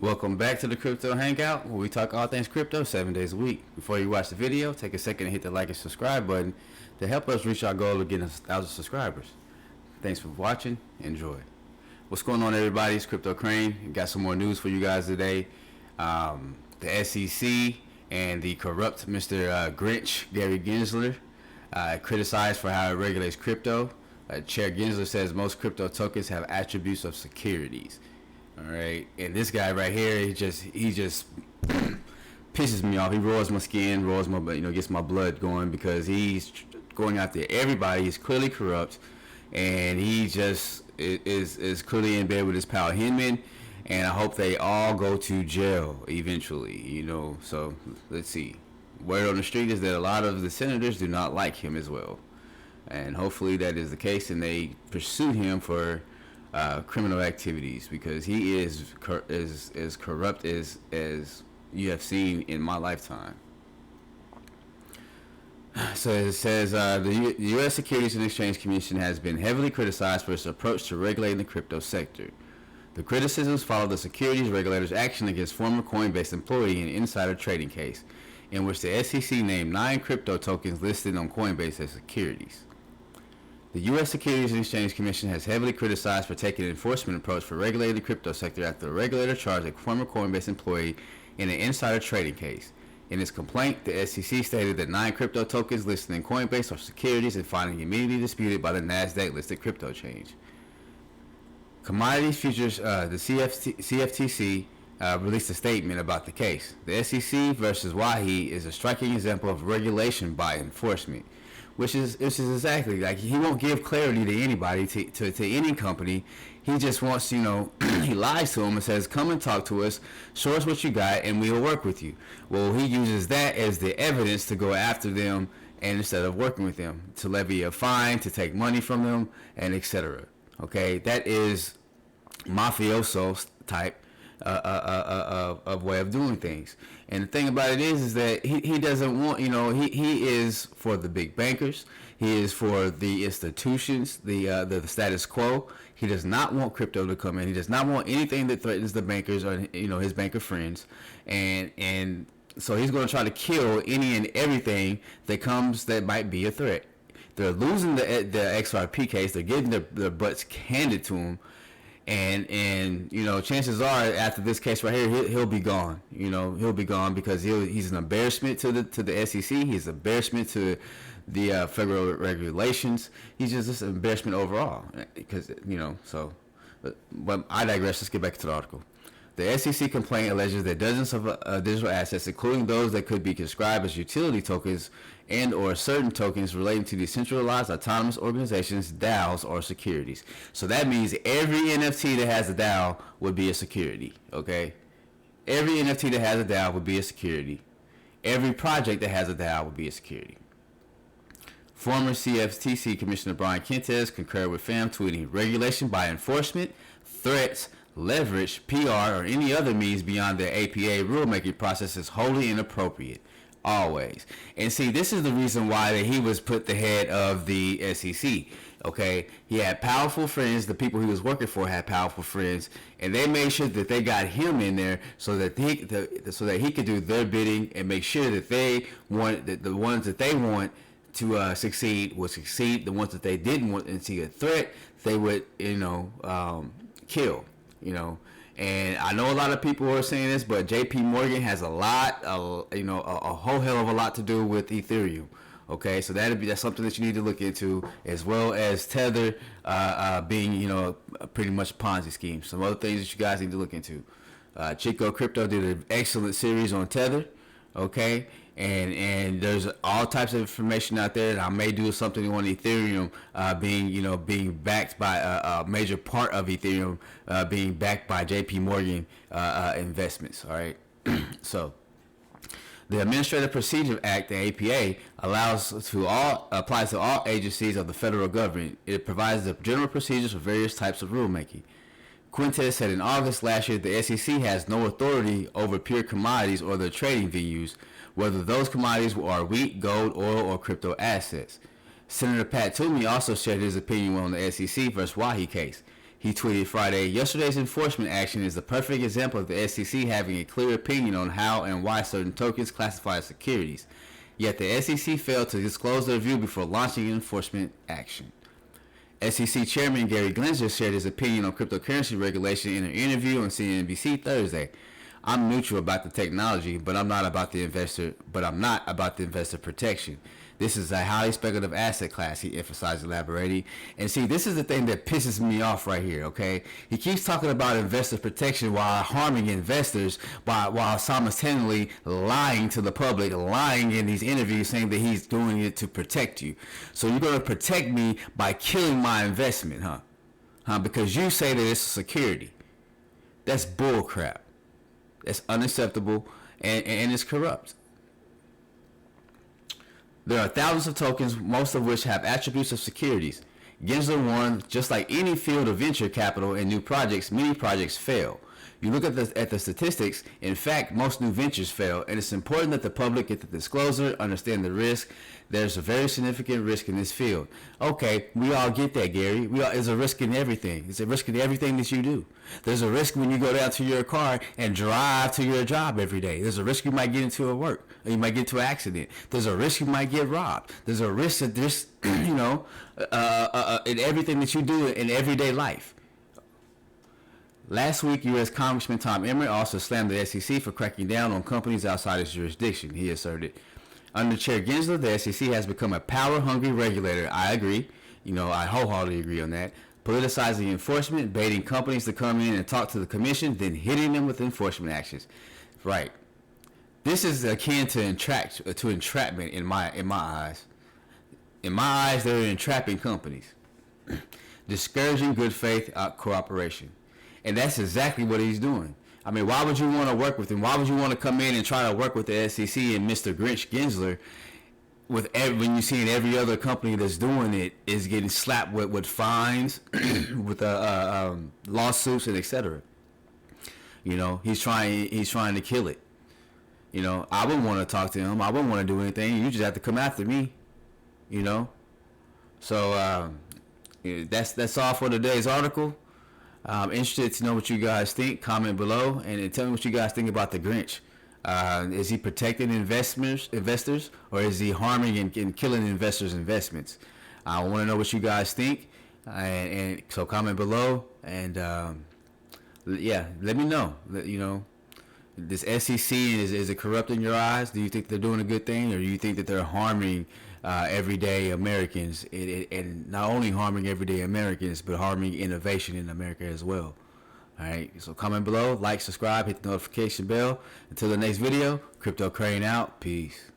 Welcome back to the Crypto Hangout, where we talk all things crypto 7 days a week. Before you watch the video, take a second and hit the like and subscribe button to help us reach our goal of getting 1,000 subscribers. Thanks for watching. Enjoy. What's going on, everybody? It's Crypto Crane. Got some more news for you guys today. The SEC and the corrupt Mr. Grinch, Gary Gensler, criticized for how it regulates crypto. Chair Gensler says most crypto tokens have attributes of securities. All right, and this guy right here, he just pisses me off. He roars my skin, gets my blood going, because he's going after everybody. He's clearly corrupt, and he just is clearly in bed with his pal Hinman, and I hope they all go to jail eventually. So let's see. Word on the street is that a lot of the senators do not like him as well, and hopefully that is the case, and they pursue him for criminal activities, because he is as corrupt as you have seen in my lifetime. So it says the U.S. Securities and Exchange Commission has been heavily criticized for its approach to regulating the crypto sector. The criticisms follow the securities regulator's action against former Coinbase employee in an insider trading case, in which the SEC named 9 crypto tokens listed on Coinbase as securities. The U.S. Securities and Exchange Commission has heavily criticized for taking an enforcement approach for regulating the crypto sector after the regulator charged a former Coinbase employee in an insider trading case. In its complaint, the SEC stated that 9 crypto tokens listed in Coinbase are securities and finding immediately disputed by the NASDAQ-listed crypto change. Commodities Futures, the CFTC, released a statement about the case. The SEC versus Wahi is a striking example of regulation by enforcement. Which is exactly, like, he won't give clarity to anybody, to any company. He just wants, he lies to them and says, come and talk to us, show us what you got, and we'll work with you. Well, he uses that as the evidence to go after them, and instead of working with them, to levy a fine, to take money from them, and etc. Okay, that is mafioso type of way of doing things. And the thing about it is that he doesn't want, he is for the big bankers. He is for the institutions, the status quo. He does not want crypto to come in. He does not want anything that threatens the bankers or, his banker friends. And so he's going to try to kill any and everything that might be a threat. They're losing the XRP case. They're getting their butts handed to them. And chances are, after this case right here, he'll be gone. He'll be gone, because he's an embarrassment to the SEC. He's an embarrassment to the federal regulations. He's just an embarrassment overall. Because so. But I digress. Let's get back to the article. The SEC complaint alleges that dozens of digital assets, including those that could be described as utility tokens and or certain tokens relating to decentralized autonomous organizations, DAOs, or securities. So that means every NFT that has a DAO would be a security, okay? Every NFT that has a DAO would be a security. Every project that has a DAO would be a security. Former CFTC Commissioner Brian Critcized concurred with FAM, tweeting, regulation by enforcement, threats, leverage, PR, or any other means beyond the APA rulemaking process is wholly inappropriate. Always. And see, this is the reason why he was put the head of the SEC. Okay, he had powerful friends. The people he was working for had powerful friends, and they made sure that they got him in there so that he could do their bidding and make sure that they want that the ones that they want to succeed would succeed. The ones that they didn't want and see a threat, they would kill. And I know a lot of people are saying this, but JP Morgan has a whole hell of a lot to do with Ethereum. Okay, so that's something that you need to look into, as well as Tether being pretty much a Ponzi scheme. Some other things that you guys need to look into. Chico Crypto did an excellent series on Tether. Okay, and there's all types of information out there, and I may do something on Ethereum being backed by a major part of Ethereum being backed by JP Morgan investments. All right. So the Administrative Procedure Act, the APA, applies to all agencies of the federal government. It provides the general procedures for various types of rulemaking. Quintez said in August last year the SEC has no authority over pure commodities or their trading venues, whether those commodities are wheat, gold, oil, or crypto assets. Senator Pat Toomey also shared his opinion on the SEC versus Wahi case. He tweeted Friday, "Yesterday's enforcement action is the perfect example of the SEC having a clear opinion on how and why certain tokens classify as securities. Yet the SEC failed to disclose their view before launching enforcement action." SEC Chairman Gary Gensler shared his opinion on cryptocurrency regulation in an interview on CNBC Thursday. "I'm neutral about the technology, but I'm not about the investor protection. This is a highly speculative asset class," he emphasized, elaborating. And see, this is the thing that pisses me off right here, okay? He keeps talking about investor protection while harming investors, while simultaneously lying to the public, lying in these interviews, saying that he's doing it to protect you. So you're going to protect me by killing my investment, huh? Because you say that it's a security. That's bull crap. That's unacceptable, and it's corrupt. There are thousands of tokens, most of which have attributes of securities. Gensler warned, just like any field of venture capital and new projects, many projects fail. You look at the statistics, in fact, most new ventures fail, and it's important that the public get the disclosure, understand the risk. There's a very significant risk in this field. Okay, we all get that, Gary. There's a risk in everything. It's a risk in everything that you do. There's a risk when you go down to your car and drive to your job every day. There's a risk you might get into a work. Or you might get into an accident. There's a risk you might get robbed. There's a risk that this, in everything that you do in everyday life. Last week, U.S. Congressman Tom Emmer also slammed the SEC for cracking down on companies outside its jurisdiction, he asserted. Under Chair Gensler, the SEC has become a power-hungry regulator. I agree. I wholeheartedly agree on that. Politicizing enforcement, baiting companies to come in and talk to the commission, then hitting them with enforcement actions. Right. This is akin to entrapment in my eyes. In my eyes, they're entrapping companies. Discouraging good faith cooperation. And that's exactly what he's doing. I mean, why would you want to work with him? Why would you want to come in and try to work with the SEC and Mr. Grinch Gensler when you're seeing every other company that's doing it is getting slapped with fines, with lawsuits and etc. He's trying to kill it. I wouldn't want to talk to him. I wouldn't want to do anything. You just have to come after me. So that's all for today's article. I'm interested to know what you guys think. Comment below and tell me what you guys think about the Grinch. Is he protecting investors, or is he harming and killing investors' investments? I want to know what you guys think, and so comment below and let me know. This SEC is it corrupt in your eyes? Do you think they're doing a good thing, or do you think that they're harming everyday Americans, and not only harming everyday Americans, but harming innovation in America as well? All right, so comment below, like, subscribe, hit the notification bell. Until the next video, Crypto Crane out. Peace.